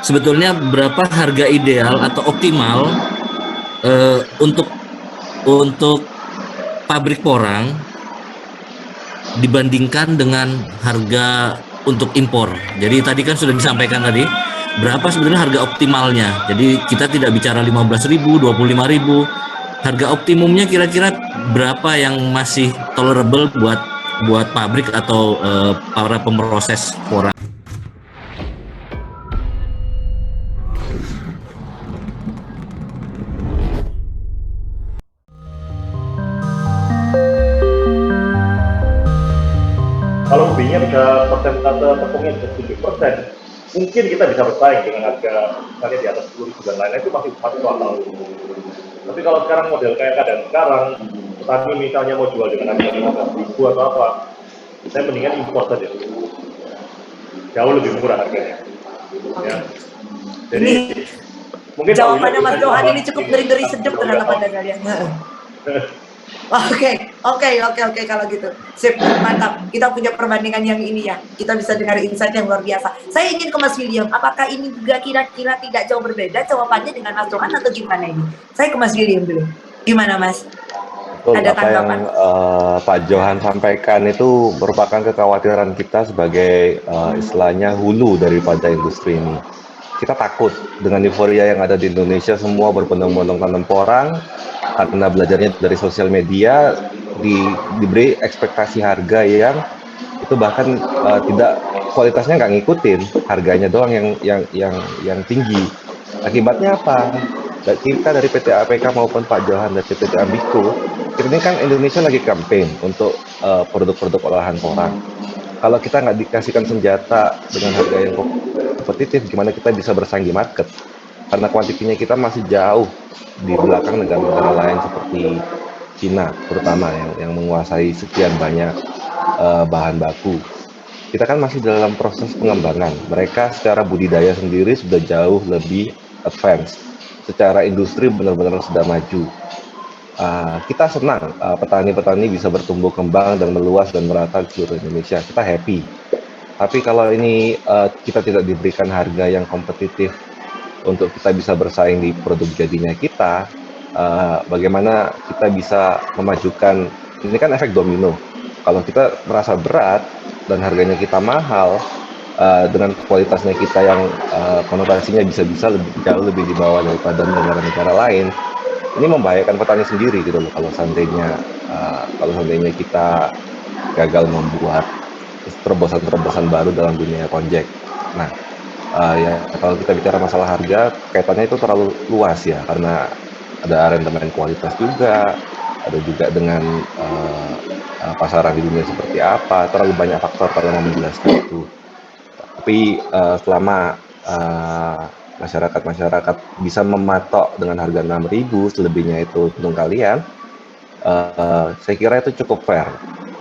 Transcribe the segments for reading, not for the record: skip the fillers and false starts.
sebetulnya berapa harga ideal atau optimal untuk pabrik porang dibandingkan dengan harga untuk impor. Jadi tadi kan sudah disampaikan tadi berapa sebenarnya harga optimalnya. Jadi kita tidak bicara 15.000, 25.000. Harga optimumnya kira-kira berapa yang masih tolerable buat buat pabrik atau para pemroses porang. Kalau lebihnya bisa persentase tepungnya bisa 7%, mungkin kita bisa bersaing dengan harga misalnya di atas 10.000 dan lain-lain, itu masih masuk akal. Tapi kalau sekarang model kayak keadaan sekarang, petani misalnya mau jual dengan harga 15.000 atau apa, saya mendingan impor saja. Jauh lebih murah harganya. Ya. Jadi Ini mungkin jawabannya Mas Johan ini cukup ngeri-ngeri sedap ternyata pada kalian. Oke, kalau gitu. Sip, mantap. Kita punya perbandingan yang ini ya. Kita bisa dengar insight yang luar biasa. Saya ingin ke Mas William. Apakah ini juga kira-kira tidak jauh berbeda jawabannya dengan Mas Johan atau gimana ini? Saya ke Mas William dulu. Gimana Mas? Betul, Ada apa yang tanggapan? Pak Johan sampaikan itu merupakan kekhawatiran kita sebagai istilahnya hulu daripada industri ini. Kita takut dengan euforia yang ada di Indonesia, semua berbondong-bondong tanam porang, karena belajarnya dari sosial media, diberi ekspektasi harga yang itu bahkan tidak, kualitasnya nggak ngikutin, harganya doang yang tinggi. Akibatnya apa? Kita dari PT APK maupun Pak Johan dari PT Ambiku, ini kan Indonesia lagi campaign untuk produk-produk olahan porang. Kalau kita nggak dikasihkan senjata dengan harga yang kompetitif, gimana kita bisa bersaing di market? Karena kuantitinya kita masih jauh di belakang negara-negara lain seperti Cina, terutama yang menguasai sekian banyak bahan baku. Kita kan masih dalam proses pengembangan. Mereka secara budidaya sendiri sudah jauh lebih advance. Secara industri benar-benar sudah maju. Kita senang petani-petani bisa bertumbuh kembang dan meluas dan merata di seluruh Indonesia. Kita happy. Tapi kalau ini kita tidak diberikan harga yang kompetitif untuk kita bisa bersaing di produk jadinya kita, bagaimana kita bisa memajukan, ini kan efek domino. Kalau kita merasa berat dan harganya kita mahal, dengan kualitasnya kita yang konotasinya bisa-bisa jauh lebih di bawah daripada negara-negara lain, ini membahayakan petani sendiri gitu loh. Kalau seandainya kita gagal membuat terobosan-terobosan baru dalam dunia konjek. Nah, ya kalau kita bicara masalah harga, kaitannya itu terlalu luas ya, karena ada aransemen kualitas juga, ada juga dengan pasaran di dunia seperti apa, terlalu banyak faktor kalau mau menjelaskan itu. Tapi selama masyarakat bisa mematok dengan harga 6.000, selebihnya itu untung kalian, saya kira itu cukup fair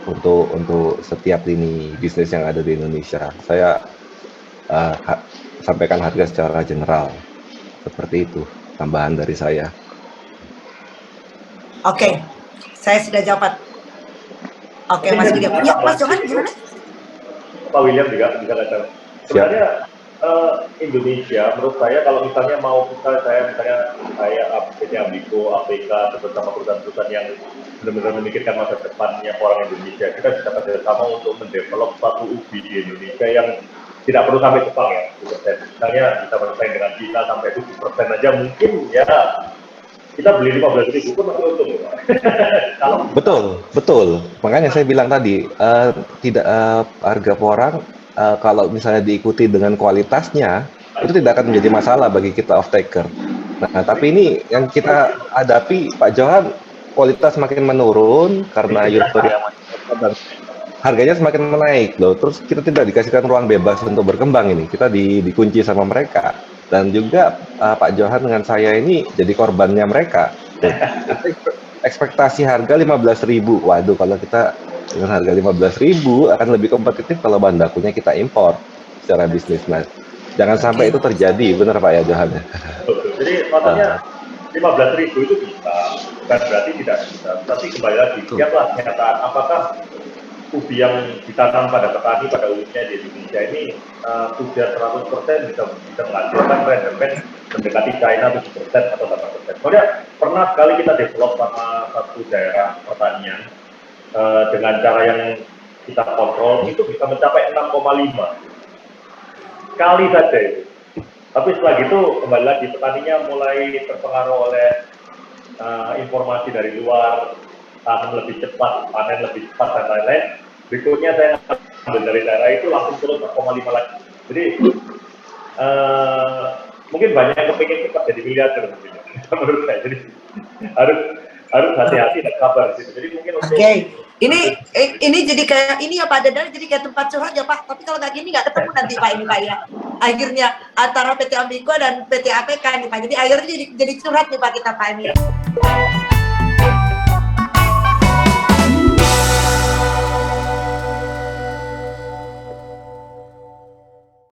untuk setiap lini bisnis yang ada di Indonesia. Saya sampaikan harga secara general, seperti itu tambahan dari saya. Oke, saya sudah jawab. Oke, Mas William. Ya, Mas Johan gimana? Pak William juga bisa kata. Sebenarnya Indonesia, menurut saya kalau misalnya mau saya PT Ambiku, APK, bersama perusahaan-perusahaan yang benar-benar memikirkan masa depannya orang Indonesia, kita bisa kerjasama untuk mendevelop satu ubi di Indonesia yang tidak perlu sampai Jepang ya, 7%. Misalnya bisa bersaing dengan China sampai 7% aja mungkin ya, kita beli 15.000 pun masih untung. Betul. Makanya saya bilang tadi, harga porang kalau misalnya diikuti dengan kualitasnya, itu tidak akan menjadi masalah bagi kita off-taker. Nah, tapi ini yang kita hadapi, Pak Johan, kualitas semakin menurun karena euforia dan harganya semakin menaik loh. Terus kita tidak dikasihkan ruang bebas untuk berkembang ini. Kita dikunci sama mereka. Dan juga Pak Johan dengan saya ini jadi korbannya mereka. Ekspektasi harga 15.000. Waduh, kalau kita dengan harga 15.000 akan lebih kompetitif kalau bahan bakunya kita impor secara bisnis. Nah, jangan sampai itu terjadi, benar Pak ya Johan? Jadi maksudnya 15.000 itu bisa, bukan berarti tidak bisa. Tapi kembali lagi, lihatlah kenyataan apakah ubi yang ditanam pada petani pada umumnya di Indonesia ini sudah 100% bisa menghasilkan rendemen mendekati China 7% atau 8%. Kemudian pernah sekali kita develop sama satu daerah pertanian dengan cara yang kita kontrol itu bisa mencapai 6,5 kali saja itu. Tapi setelah itu kembali lagi petaninya mulai terpengaruh oleh informasi dari luar, tanam lebih cepat, panen lebih cepat dan lain-lain. Berikutnya saya ambil dari daerah itu langsung turun 4,5 lagi. Jadi mungkin banyak yang kepingin cepat jadi miliarder menurut saya. Jadi harus hati-hati dan sabar di situ. Jadi mungkin untuk ini jadi kayak ini ya Pak Dadan, jadi kayak tempat curhat ya Pak. Tapi kalau kayak gini nggak ketemu nanti Pak ini Pak ya. Akhirnya antara PT Ambiko dan PT APK nih Pak. Jadi akhirnya jadi curhat nih Pak kita Pak ini.